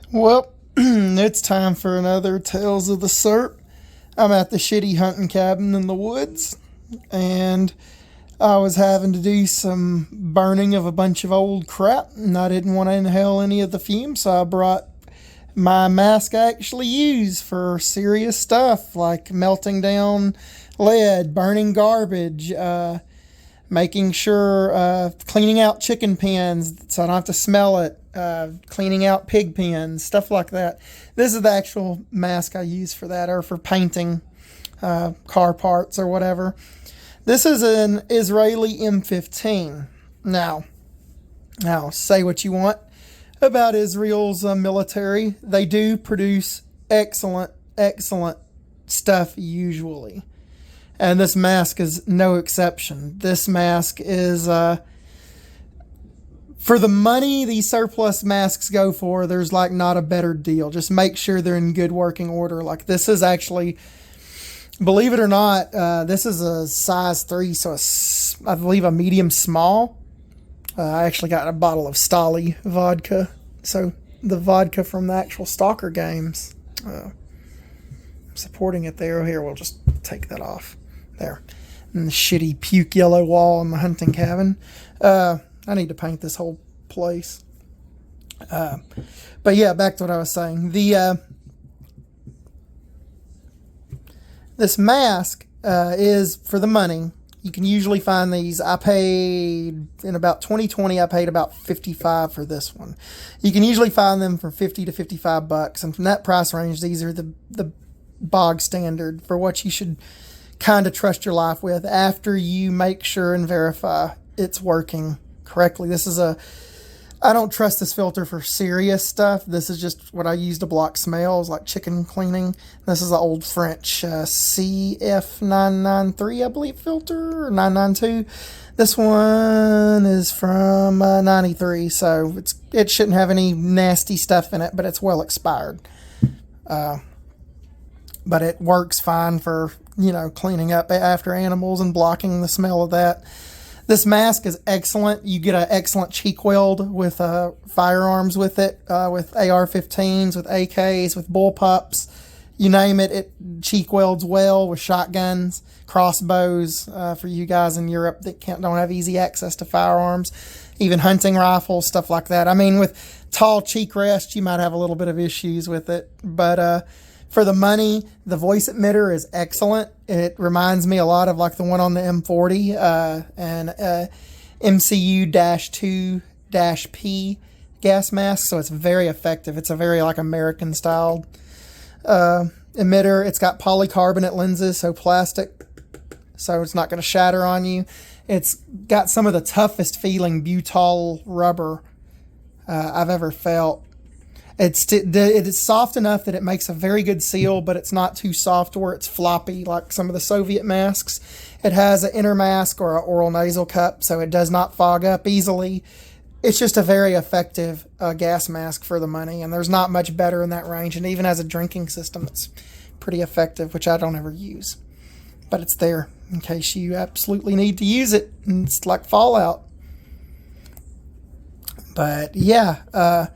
Well, it's time for another Tales of the Surp. I'm at the shitty hunting cabin in the woods, and I was having to do some burning of a bunch of old crap, and I didn't want to inhale any of the fumes, so I brought my mask I actually use for serious stuff like melting down lead, burning garbage, making sure, cleaning out chicken pens so I don't have to smell it, cleaning out pig pens, stuff like that. This is the actual mask I use for that, or for painting car parts or whatever. This is an Israeli M15. Now, say what you want about Israel's military. They do produce excellent stuff usually. And this mask is no exception. This mask is, for the money these surplus masks go for, there's like not a better deal. Just make sure they're in good working order. Like this is actually, believe it or not, this is a size 3, so I believe a medium small. I actually got a bottle of Stali vodka. So the vodka from the actual Stalker games. Supporting it there. Here, we'll just take that off. There. And the shitty puke yellow wall in the hunting cabin. I need to paint this whole place. But yeah, back to what I was saying. This mask is for the money. You can usually find these. I paid, in about 2020, I paid about $55 for this one. You can usually find them for $50 to $55. And from that price range, these are the bog standard for what you should kind of trust your life with after you make sure and verify it's working correctly. I don't trust this filter for serious stuff. This is just what I use to block smells, like chicken cleaning. This is the old French CF993, I believe, filter, or 992. This one is from 93, so it shouldn't have any nasty stuff in it, but it's well expired. But it works fine for, cleaning up after animals and blocking the smell of that. This mask is excellent. You get an excellent cheek weld with firearms with it, with AR-15s, with AKs, with bullpups. You name it, it cheek welds well with shotguns, crossbows, for you guys in Europe that don't have easy access to firearms, even hunting rifles, stuff like that. I mean, with tall cheek rests, you might have a little bit of issues with it, but for the money, the voice emitter is excellent. It reminds me a lot of like the one on the M40 and MCU-2-P gas mask, so it's very effective. It's a very like American styled emitter. It's got polycarbonate lenses, so plastic, so it's not going to shatter on you. It's got some of the toughest feeling butyl rubber I've ever felt. It is soft enough that it makes a very good seal, but it's not too soft where it's floppy like some of the Soviet masks. It has an inner mask or an oral nasal cup, so it does not fog up easily. It's just a very effective gas mask for the money, and there's not much better in that range. And even as a drinking system, it's pretty effective, which I don't ever use. But it's there in case you absolutely need to use it. And it's like Fallout. But yeah,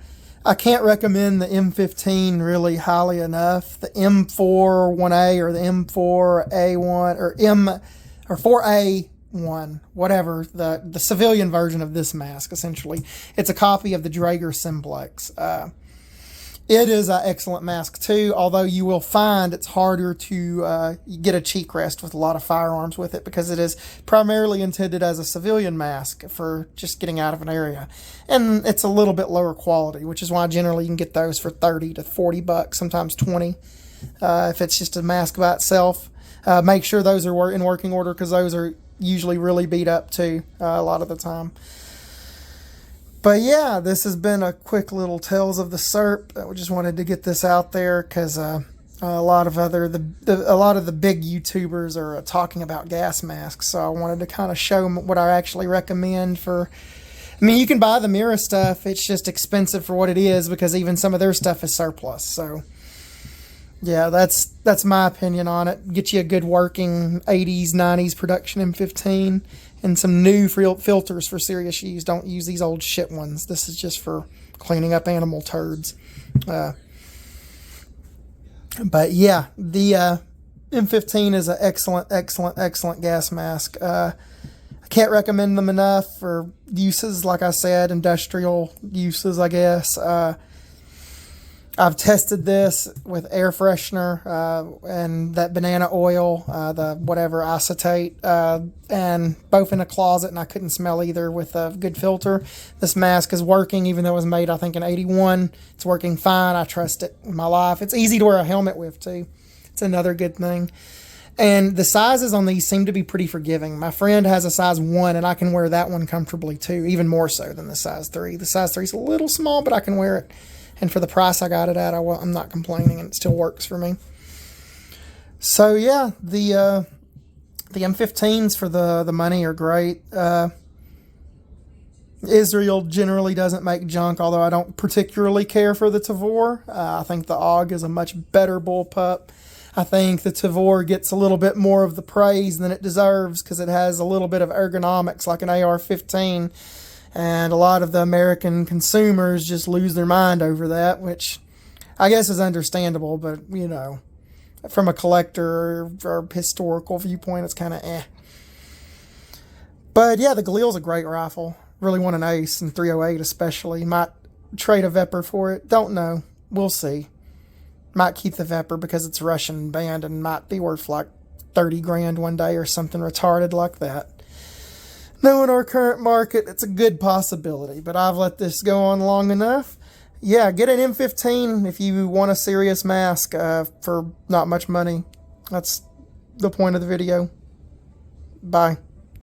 I can't recommend the M15 really highly enough. The M41A or the M4A1 or 4A1, whatever, the civilian version of this mask, essentially. It's a copy of the Draeger Simplex. It is an excellent mask too, although you will find it's harder to get a cheek rest with a lot of firearms with it because it is primarily intended as a civilian mask for just getting out of an area. And it's a little bit lower quality, which is why generally you can get those for $30 to $40, sometimes $20, if it's just a mask by itself. Make sure those are in working order because those are usually really beat up too, a lot of the time. But yeah, this has been a quick little Tales of the Surp. I just wanted to get this out there because a lot of the big YouTubers are talking about gas masks. So I wanted to kind of show them what I actually recommend for. I mean, you can buy the Mira stuff. It's just expensive for what it is because even some of their stuff is surplus. So yeah, that's my opinion on it. Get you a good working 80s, 90s production M15. And some new filters for serious use. Don't use these old shit ones. This is just for cleaning up animal turds. But yeah, the M15 is an excellent gas mask. I can't recommend them enough for uses, like I said, industrial uses, I guess. I've tested this with air freshener and that banana oil, the whatever acetate, and both in a closet, and I couldn't smell either with a good filter. This mask is working, even though it was made, I think, in 81. It's working fine. I trust it with my life. It's easy to wear a helmet with, too. It's another good thing. And the sizes on these seem to be pretty forgiving. My friend has a size 1, and I can wear that one comfortably, too, even more so than the size 3. The size 3 is a little small, but I can wear it. And for the price I got it at, I'm not complaining, and it still works for me. So yeah, the M15s for the money are great. Israel generally doesn't make junk, although I don't particularly care for the Tavor. I think the AUG is a much better bullpup. I think the Tavor gets a little bit more of the praise than it deserves because it has a little bit of ergonomics like an AR-15. And a lot of the American consumers just lose their mind over that, which I guess is understandable, but, you know, from a collector or historical viewpoint, it's kind of eh. But, yeah, the Galil's a great rifle. Really want an ace in 308 especially. Might trade a Vepr for it. Don't know. We'll see. Might keep the Vepr because it's Russian banned and might be worth like 30 grand one day or something retarded like that. Knowing our current market, it's a good possibility, but I've let this go on long enough. Yeah, get an M15 if you want a serious mask for not much money. That's the point of the video. Bye.